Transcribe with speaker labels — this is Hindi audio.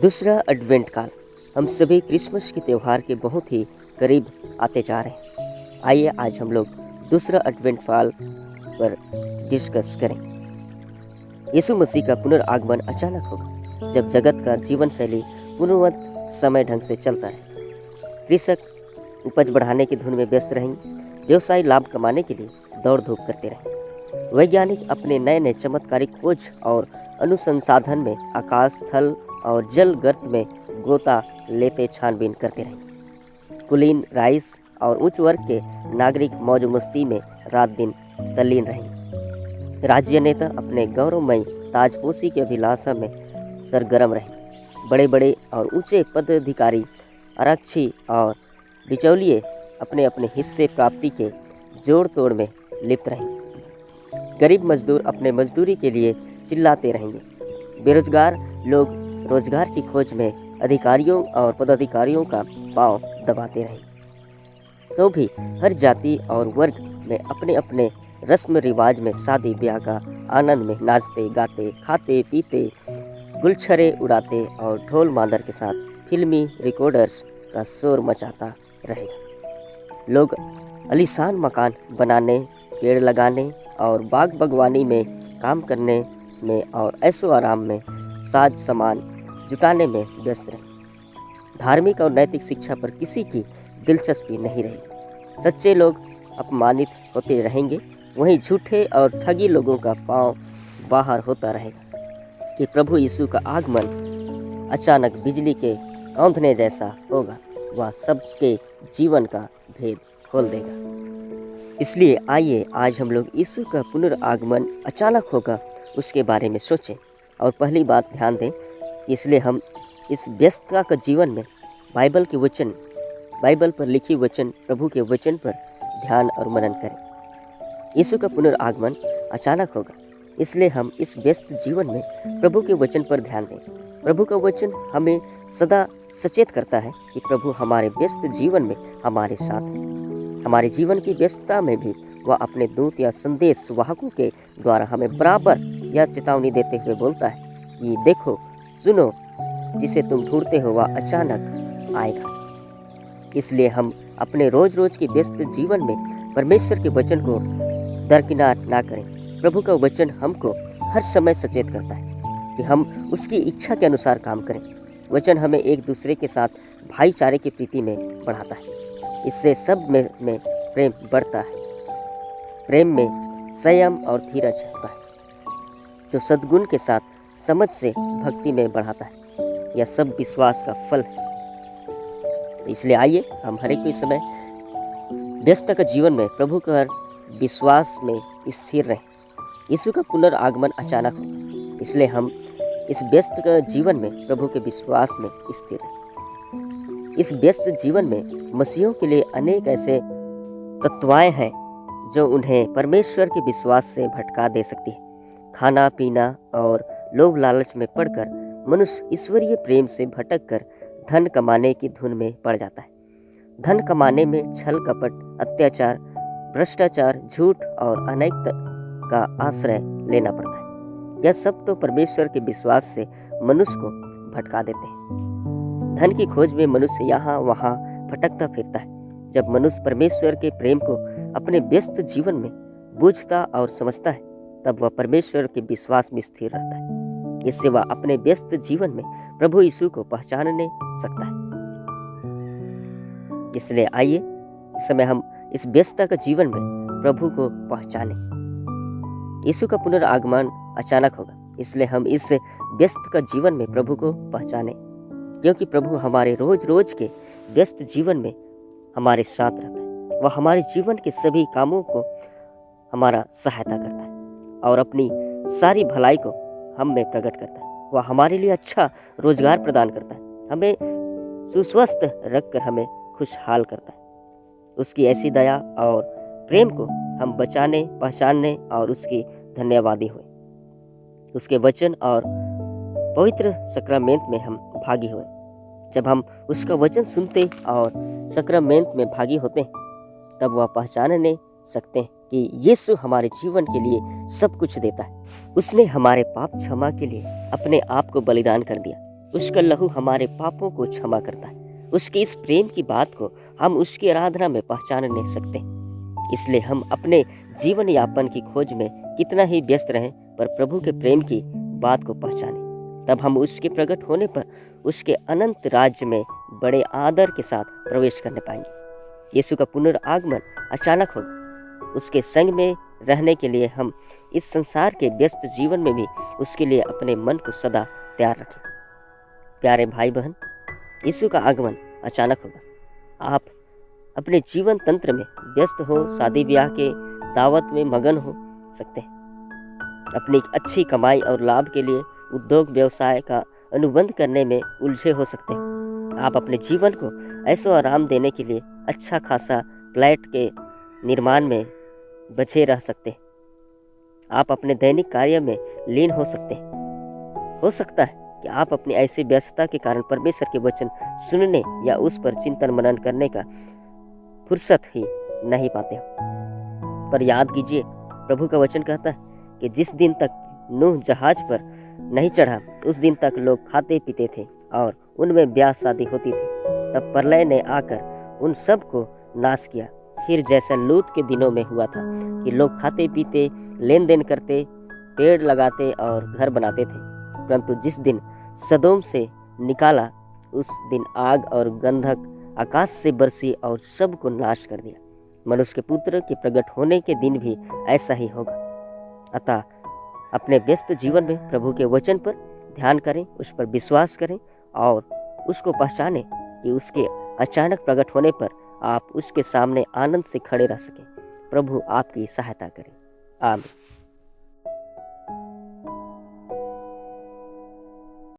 Speaker 1: दूसरा एडवेंट काल। हम सभी क्रिसमस के त्यौहार के बहुत ही करीब आते जा रहे हैं। आइए आज हम लोग दूसरा एडवेंट काल पर डिस्कस करें। यीशु मसीह का पुनर्आगमन अचानक होगा जब जगत का जीवन शैली पूर्ववत समय ढंग से चलता है। कृषक उपज बढ़ाने की धुन में व्यस्त रहेंगे, व्यवसायी लाभ कमाने के लिए दौड़ धूप करते रहेंगे, वैज्ञानिक अपने नए नए चमत्कारिक खोज और अनुसंधान में आकाश, थल और जल गर्त में गोता लेते छानबीन करते रहेंगे। कुलीन, राइस और उच्च वर्ग के नागरिक मौज मस्ती में रात दिन तल्लीन रहेंगे। राज्य नेता अपने गौरवमयी ताजपोशी के अभिलाषा में सरगर्म रहेंगे। बड़े बड़े और ऊंचे पदाधिकारी, आरक्षी और बिचौलिए अपने अपने हिस्से प्राप्ति के जोड़ तोड़ में लिप्त रहेंगे। गरीब मजदूर अपने मजदूरी के लिए चिल्लाते रहेंगे। बेरोजगार लोग रोजगार की खोज में अधिकारियों और पदाधिकारियों का पांव दबाते रहेंगे। तो भी हर जाति और वर्ग में अपने अपने रस्म रिवाज में शादी ब्याह का आनंद में नाचते गाते, खाते पीते, गुलछरे उड़ाते और ढोल मांदर के साथ फिल्मी रिकॉर्डर्स का शोर मचाता रहेगा। लोग आलीशान मकान बनाने, पेड़ लगाने और बाग बागवानी में काम करने में और ऐशो आराम में साज सामान जुटाने में व्यस्त रहे। धार्मिक और नैतिक शिक्षा पर किसी की दिलचस्पी नहीं रही। सच्चे लोग अपमानित होते रहेंगे, वहीं झूठे और ठगी लोगों का पांव बाहर होता रहेगा कि प्रभु यीशु का आगमन अचानक बिजली के कौंधने जैसा होगा। वह सबके जीवन का भेद खोल देगा। इसलिए आइए आज हम लोग यीशु का पुनर्आगमन अचानक होगा उसके बारे में सोचें। और पहली बात ध्यान दें, इसलिए हम इस व्यस्तता का जीवन में बाइबल के वचन, बाइबल पर लिखी वचन, प्रभु के वचन पर ध्यान और मनन करें। यीशु का पुनर्आगमन अचानक होगा, इसलिए हम इस व्यस्त जीवन में प्रभु के वचन पर ध्यान दें। प्रभु का वचन हमें सदा सचेत करता है कि प्रभु हमारे व्यस्त जीवन में हमारे साथ है। हमारे जीवन की व्यस्तता में भी वह अपने दूत या संदेश वाहकों के द्वारा हमें बराबर यह चेतावनी देते हुए बोलता है कि देखो, सुनो, जिसे तुम ढूंढते हो वह अचानक आएगा। इसलिए हम अपने रोज रोज के व्यस्त जीवन में परमेश्वर के वचन को दरकिनार ना करें। प्रभु का वचन हमको हर समय सचेत करता है कि हम उसकी इच्छा के अनुसार काम करें। वचन हमें एक दूसरे के साथ भाईचारे की प्रीति में बढ़ाता है। इससे सब में प्रेम बढ़ता है। प्रेम में संयम और धीरज होता है, जो सद्गुण के साथ समझ से भक्ति में बढ़ाता है। यह सब विश्वास का फल है। इसलिए आइए हम हर एक समय व्यस्त का जीवन में प्रभु का विश्वास में स्थिर रहें। यीशु का पुनर्आगमन अचानक हो, इसलिए हम इस व्यस्त का जीवन में प्रभु के विश्वास में स्थिर रहें। इस व्यस्त जीवन में मसीहों के लिए अनेक ऐसे तत्वाएं हैं जो उन्हें परमेश्वर के विश्वास से भटका दे सकती है। खाना पीना और लोभ लालच में पड़कर मनुष्य ईश्वरीय प्रेम से भटककर धन कमाने की धुन में पड़ जाता है। धन कमाने में छल कपट, अत्याचार, भ्रष्टाचार, झूठ और अनैतिकता का आश्रय लेना पड़ता है। यह सब तो परमेश्वर के विश्वास से मनुष्य को भटका देते हैं। धन की खोज में मनुष्य यहाँ वहाँ भटकता फिरता है। जब मनुष्य परमेश्वर के प्रेम को अपने व्यस्त जीवन में बूझता और समझता है, तब वह परमेश्वर के विश्वास में स्थिर रहता है। इससे वह अपने व्यस्त जीवन में प्रभु यीशु को पहचानने सकता है। इसलिए आइए इस समय हम इस व्यस्तता का जीवन में प्रभु को पहचानें। यीशु का पुनर्आगमन अचानक होगा, इसलिए हम इस व्यस्त का जीवन में प्रभु को पहचानें, क्योंकि प्रभु हमारे रोज रोज के व्यस्त जीवन में हमारे साथ रहता है। वह हमारे जीवन के सभी कामों को हमारा सहायता करता है और अपनी सारी भलाई को हम में प्रकट करता है। वह हमारे लिए अच्छा रोजगार प्रदान करता है, हमें सुस्वस्थ रखकर हमें खुशहाल करता है। उसकी ऐसी दया और प्रेम को हम बचाने, पहचानने और उसकी धन्यवादी हुए। उसके वचन और पवित्र सक्रमेंट में हम भागी हुए। जब हम उसका वचन सुनते और सक्रमेंट में भागी होते हैं, तब वह पहचानने सकते हैं कि यीशु हमारे जीवन के लिए सब कुछ देता है। उसने हमारे पाप क्षमा के लिए अपने आप को बलिदान कर दिया। उसका लहू हमारे पापों को क्षमा करता है। उसके इस प्रेम की बात को हम उसकी आराधना में पहचान नहीं सकते। इसलिए हम अपने जीवन यापन की खोज में कितना ही व्यस्त रहें, पर प्रभु के प्रेम की बात को पहचानें। तब हम उसके प्रकट होने पर उसके अनंत राज्य में बड़े आदर के साथ प्रवेश करने पाएंगे। यीशु का पुनरागमन अचानक होगा। उसके संग में रहने के लिए हम इस संसार के व्यस्त जीवन में भी उसके लिए अपने मन को सदा तैयार रखें। प्यारे भाई बहन, यीशु का आगमन अचानक होगा। आप अपने जीवन तंत्र में व्यस्त हो, शादी ब्याह के दावत में मगन हो सकते हैं, अपनी अच्छी कमाई और लाभ के लिए उद्योग व्यवसाय का अनुबंध करने में उलझे हो सकते हैं। आप अपने जीवन को ऐसो आराम देने के लिए अच्छा खासा फ्लैट के निर्माण में बचे रह सकते हैं। आप अपने दैनिक कार्य में लीन हो सकते हैं। हो सकता है कि आप अपनी ऐसी व्यस्तता के कारण परमेश्वर के वचन सुनने या उस पर चिंतन मनन करने का फुर्सत ही नहीं पाते हो। पर याद कीजिए, प्रभु का वचन कहता है कि जिस दिन तक नूह जहाज पर नहीं चढ़ा, उस दिन तक लोग खाते पीते थे और उनमें ब्याह शादी होती थी। तब प्रलय ने आकर उन सब को नाश किया। फिर जैसा लूत के दिनों में हुआ था कि लोग खाते पीते, लेन देन करते, पेड़ लगाते और घर बनाते थे, परंतु जिस दिन सदोम से निकाला, उस दिन आग और गंधक आकाश से बरसी और सब को नाश कर दिया। मनुष्य के पुत्र के प्रकट होने के दिन भी ऐसा ही होगा। अतः अपने व्यस्त जीवन में प्रभु के वचन पर ध्यान करें, उस पर विश्वास करें और उसको पहचानें कि उसके अचानक प्रकट होने पर आप उसके सामने आनंद से खड़े रह सकें। प्रभु आपकी सहायता करें। आमीन।